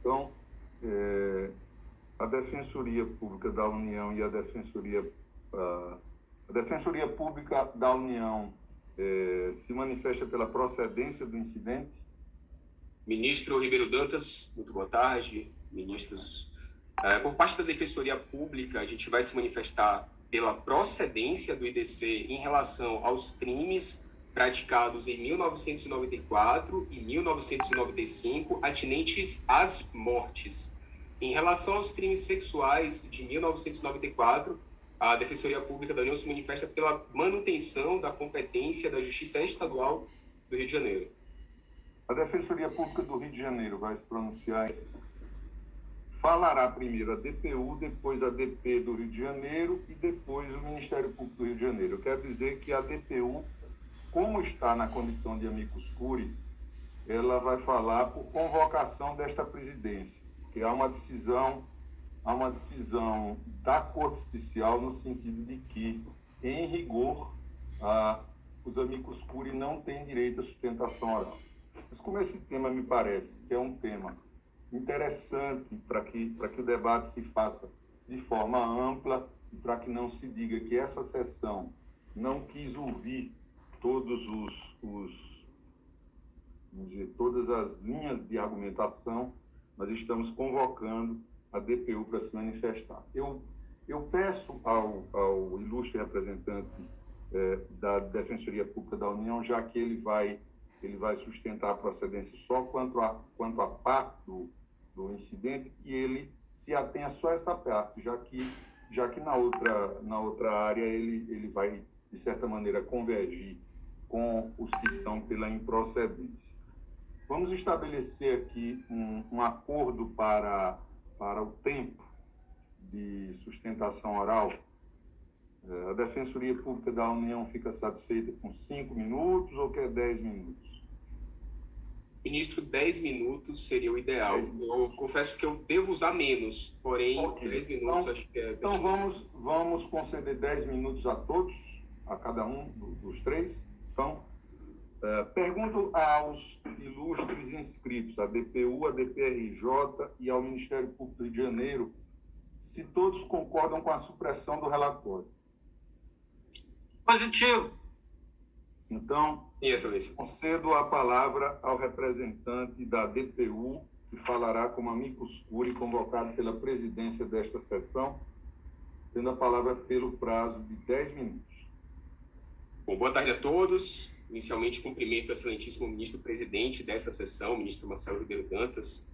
Então, a Defensoria Pública da União e a Defensoria Pública da União se manifesta pela procedência do incidente. Ministro Ribeiro Dantas, muito boa tarde. Ministros, por parte da Defensoria Pública, a gente vai se manifestar pela procedência do IDC em relação aos crimes praticados em 1994 e 1995, atinentes às mortes. Em relação aos crimes sexuais de 1994, a Defensoria Pública da União se manifesta pela manutenção da competência da Justiça Estadual do Rio de Janeiro. A Defensoria Pública do Rio de Janeiro vai se pronunciar. Falará primeiro a DPU, depois a DP do Rio de Janeiro e depois o Ministério Público do Rio de Janeiro. Eu quero dizer que a DPU, como está na condição de amicus curiae, ela vai falar por convocação desta presidência, que há uma decisão da Corte Especial no sentido de que, em rigor, os amicus curiae não têm direito à sustentação oral. Mas como esse tema me parece que é um tema interessante para que o debate se faça de forma ampla e para que não se diga que essa sessão não quis ouvir todas as linhas de argumentação, nós estamos convocando a DPU para se manifestar. Eu peço ao ilustre representante da Defensoria Pública da União, já que ele vai sustentar a procedência só quanto à parte do incidente, que ele se atenha só a essa parte, já que na outra área ele vai, de certa maneira, convergir com os que são pela improcedência. Vamos estabelecer aqui um acordo para o tempo de sustentação oral. A Defensoria Pública da União fica satisfeita com 5 minutos ou quer 10 minutos? Ministro, 10 minutos seria o ideal. Eu confesso que eu devo usar menos, porém, okay. 10 minutos então, acho que é... Então vamos conceder 10 minutos a todos, a cada um dos três. Então, pergunto aos ilustres inscritos, a DPU, a DPRJ e ao Ministério Público do Rio de Janeiro, se todos concordam com a supressão do relatório. Positivo. Então, concedo a palavra ao representante da DPU, que falará como amicus curiae, convocado pela presidência desta sessão, tendo a palavra pelo prazo de 10 minutos. Bom, boa tarde a todos. Inicialmente, cumprimento o excelentíssimo ministro-presidente dessa sessão, ministro Marcelo Ribeiro Dantas,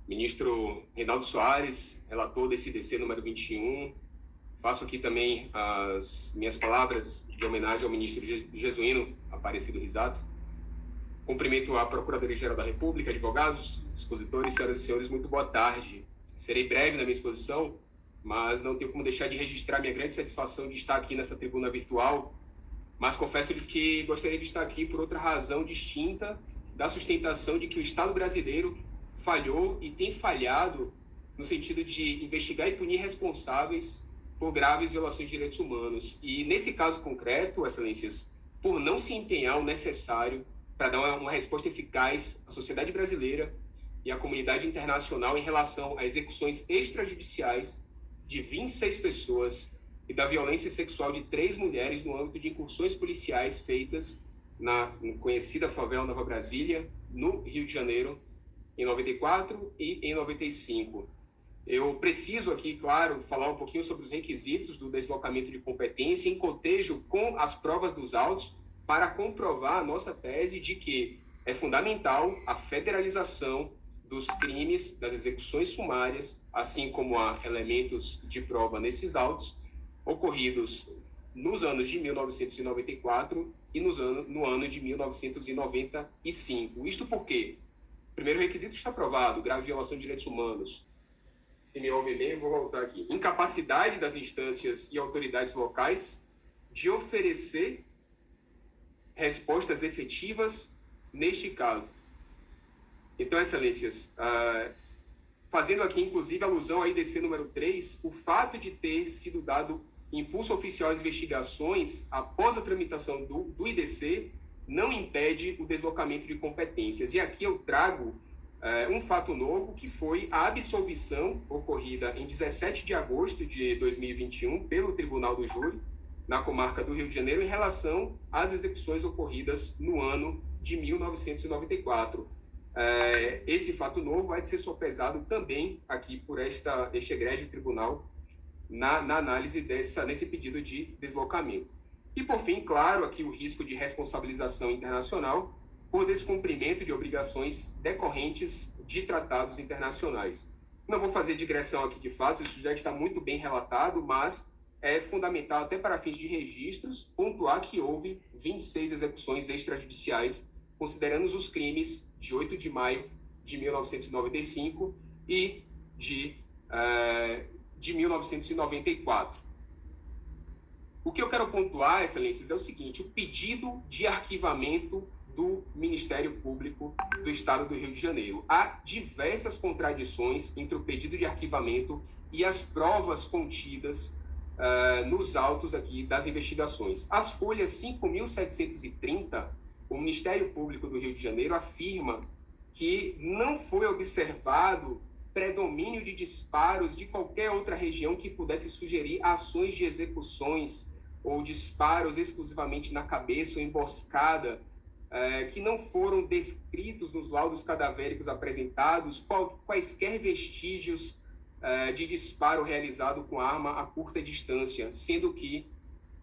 ministro Reinaldo Soares, relator desse IDC número 21. Faço aqui também as minhas palavras de homenagem ao ministro Jesuíno Aparecido Risato. Cumprimento a Procuradoria-Geral da República, advogados, expositores, senhoras e senhores, muito boa tarde. Serei breve na minha exposição, mas não tenho como deixar de registrar minha grande satisfação de estar aqui nessa tribuna virtual, mas confesso-lhes que gostaria de estar aqui por outra razão distinta da sustentação de que o Estado brasileiro falhou e tem falhado no sentido de investigar e punir responsáveis por graves violações de direitos humanos. E, nesse caso concreto, excelências, por não se empenhar o necessário para dar uma resposta eficaz à sociedade brasileira e à comunidade internacional em relação a execuções extrajudiciais de 26 pessoas e da violência sexual de 3 mulheres no âmbito de incursões policiais feitas na conhecida favela Nova Brasília, no Rio de Janeiro, em 94 e em 95. Eu preciso aqui, claro, falar um pouquinho sobre os requisitos do deslocamento de competência em cotejo com as provas dos autos para comprovar a nossa tese de que é fundamental a federalização dos crimes, das execuções sumárias, assim como há elementos de prova nesses autos, ocorridos nos anos de 1994 e no ano de 1995. Isto porque o primeiro requisito está provado, grave violação de direitos humanos. Se me ouvem bem, eu vou voltar aqui. Incapacidade das instâncias e autoridades locais de oferecer respostas efetivas neste caso. Então, excelências, fazendo aqui, inclusive, alusão ao IDC número 3, o fato de ter sido dado impulso oficial às investigações após a tramitação do IDC não impede o deslocamento de competências. E aqui eu trago um fato novo, que foi a absolvição ocorrida em 17 de agosto de 2021 pelo Tribunal do Júri, na comarca do Rio de Janeiro, em relação às execuções ocorridas no ano de 1994. Esse fato novo vai ser sopesado também aqui por este egrégio tribunal na análise nesse pedido de deslocamento. E, por fim, claro, aqui o risco de responsabilização internacional por descumprimento de obrigações decorrentes de tratados internacionais. Não vou fazer digressão aqui de fatos, isso já está muito bem relatado, mas é fundamental, até para fins de registros, pontuar que houve 26 execuções extrajudiciais, considerando os crimes de 8 de maio de 1995 e de 1994. O que eu quero pontuar, excelências, é o seguinte: o pedido de arquivamento do Ministério Público do Estado do Rio de Janeiro. Há diversas contradições entre o pedido de arquivamento e as provas contidas nos autos aqui das investigações. As folhas 5.730, o Ministério Público do Rio de Janeiro afirma que não foi observado predomínio de disparos de qualquer outra região que pudesse sugerir ações de execuções ou disparos exclusivamente na cabeça ou emboscada, que não foram descritos nos laudos cadavéricos apresentados, quaisquer vestígios de disparo realizado com arma a curta distância, sendo que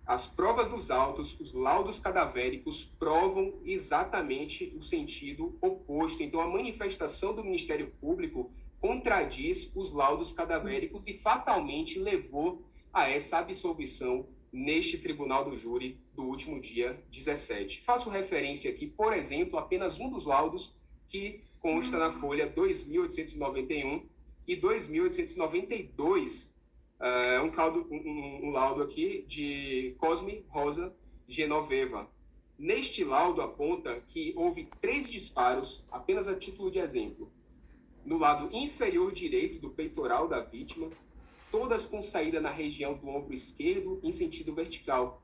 as provas dos autos, os laudos cadavéricos, provam exatamente o sentido oposto. Então, a manifestação do Ministério Público contradiz os laudos cadavéricos e fatalmente levou a essa absolvição neste Tribunal do Júri do último dia 17. Faço referência aqui, por exemplo, apenas um dos laudos que consta na folha 2.891 e 2.892, um laudo aqui de Cosme Rosa Genoveva. Neste laudo aponta que houve 3 disparos, apenas a título de exemplo, no lado inferior direito do peitoral da vítima, todas com saída na região do ombro esquerdo em sentido vertical.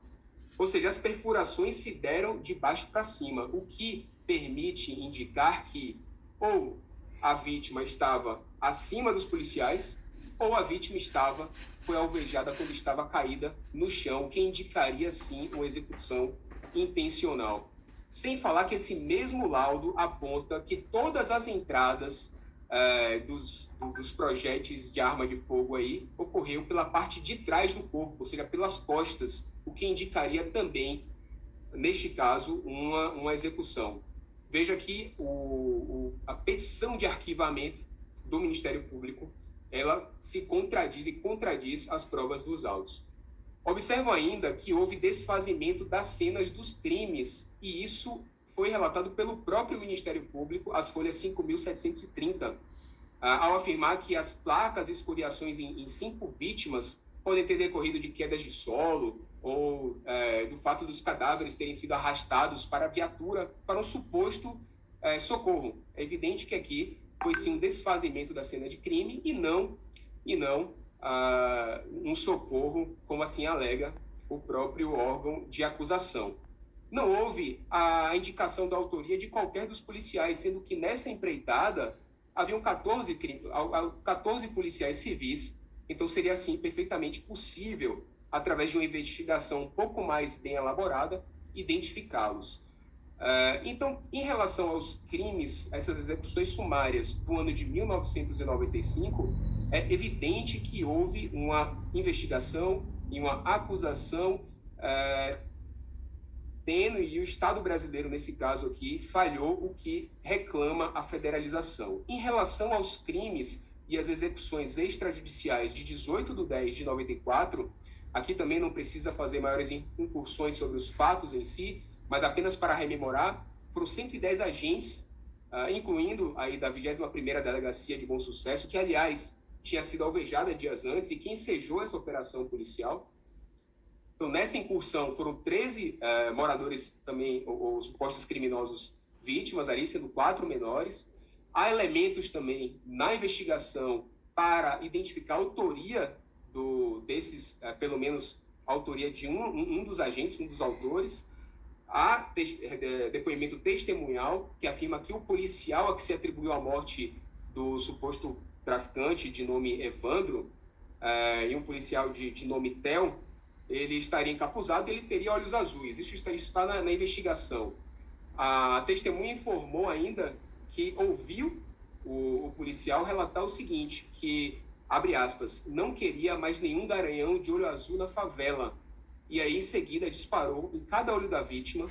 Ou seja, as perfurações se deram de baixo para cima, o que permite indicar que ou a vítima estava acima dos policiais, ou a vítima foi alvejada quando estava caída no chão, que indicaria, sim, uma execução intencional. Sem falar que esse mesmo laudo aponta que todas as entradas dos projéteis de arma de fogo aí ocorreu pela parte de trás do corpo, ou seja, pelas costas, o que indicaria também, neste caso, uma execução. Veja que a petição de arquivamento do Ministério Público, ela se contradiz as provas dos autos. Observo ainda que houve desfazimento das cenas dos crimes, e isso foi relatado pelo próprio Ministério Público, as folhas 5.730, ao afirmar que as placas e escoriações em 5 vítimas podem ter decorrido de quedas de solo ou do fato dos cadáveres terem sido arrastados para a viatura, para um suposto socorro. É evidente que aqui foi sim um desfazimento da cena de crime e não um socorro, como assim alega o próprio órgão de acusação. Não houve a indicação da autoria de qualquer dos policiais, sendo que nessa empreitada haviam 14 policiais civis, então seria assim perfeitamente possível, através de uma investigação um pouco mais bem elaborada, identificá-los. Então, em relação aos crimes, essas execuções sumárias do ano de 1995, é evidente que houve uma investigação e uma acusação tênue, e o Estado brasileiro, nesse caso aqui, falhou o que reclama a federalização. Em relação aos crimes e as execuções extrajudiciais de 18/10/94, aqui também não precisa fazer maiores incursões sobre os fatos em si, mas apenas para rememorar, foram 110 agentes, incluindo aí da 21ª Delegacia de Bom Sucesso, que, aliás, tinha sido alvejada dias antes e que ensejou essa operação policial. Então, nessa incursão, foram 13 moradores também, ou supostos criminosos vítimas, ali sendo 4 menores. Há elementos também na investigação para identificar a autoria desses, pelo menos a autoria de um dos agentes, um dos autores. há depoimento testemunhal que afirma que o policial a que se atribuiu a morte do suposto traficante de nome Evandro e um policial de nome Theo, ele estaria encapuzado e ele teria olhos azuis. Isso está na investigação. A testemunha informou ainda que ouviu o policial relatar o seguinte, que, abre aspas, não queria mais nenhum garanhão de olho azul na favela. E aí, em seguida, disparou em cada olho da vítima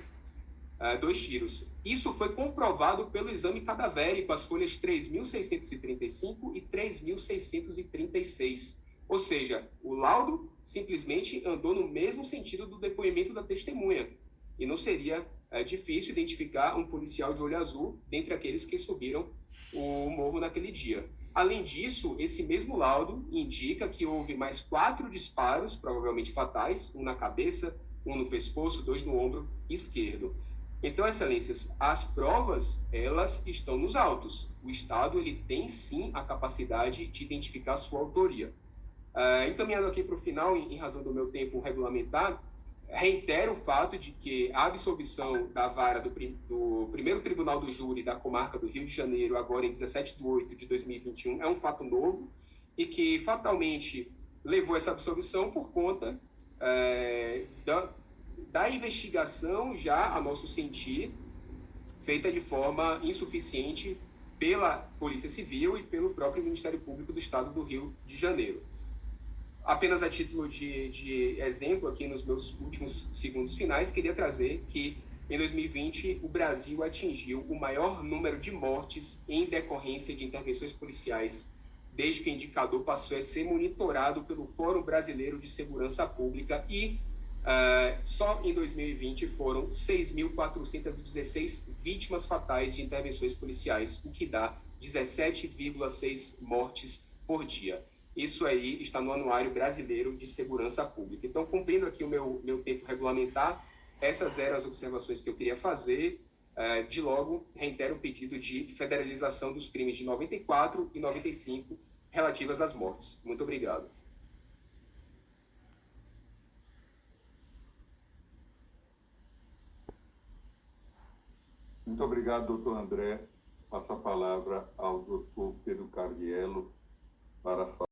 2 tiros. Isso foi comprovado pelo exame cadavérico, as folhas 3.635 e 3.636. Ou seja, o laudo simplesmente andou no mesmo sentido do depoimento da testemunha. E não seria difícil identificar um policial de olho azul dentre aqueles que subiram o morro naquele dia. Além disso, esse mesmo laudo indica que houve mais 4 disparos, provavelmente fatais, um na cabeça, um no pescoço, 2 no ombro esquerdo. Então, excelências, as provas, elas estão nos autos. O Estado, ele tem sim a capacidade de identificar sua autoria. Encaminhando aqui para o final, em razão do meu tempo regulamentar, reitero o fato de que a absolvição da vara do primeiro tribunal do júri da comarca do Rio de Janeiro, agora em 17/8/2021, é um fato novo e que fatalmente levou essa absolvição por conta da investigação, já a nosso sentir, feita de forma insuficiente pela Polícia Civil e pelo próprio Ministério Público do Estado do Rio de Janeiro. Apenas a título de exemplo, aqui nos meus últimos segundos finais, queria trazer que, em 2020, o Brasil atingiu o maior número de mortes em decorrência de intervenções policiais, desde que o indicador passou a ser monitorado pelo Fórum Brasileiro de Segurança Pública e só em 2020 foram 6.416 vítimas fatais de intervenções policiais, o que dá 17,6 mortes por dia. Isso aí está no Anuário Brasileiro de Segurança Pública. Então, cumprindo aqui o meu tempo regulamentar, essas eram as observações que eu queria fazer. De logo, reitero o pedido de federalização dos crimes de 94 e 95 relativas às mortes. Muito obrigado. Muito obrigado, doutor André. Passo a palavra ao doutor Pedro Cardiello para falar.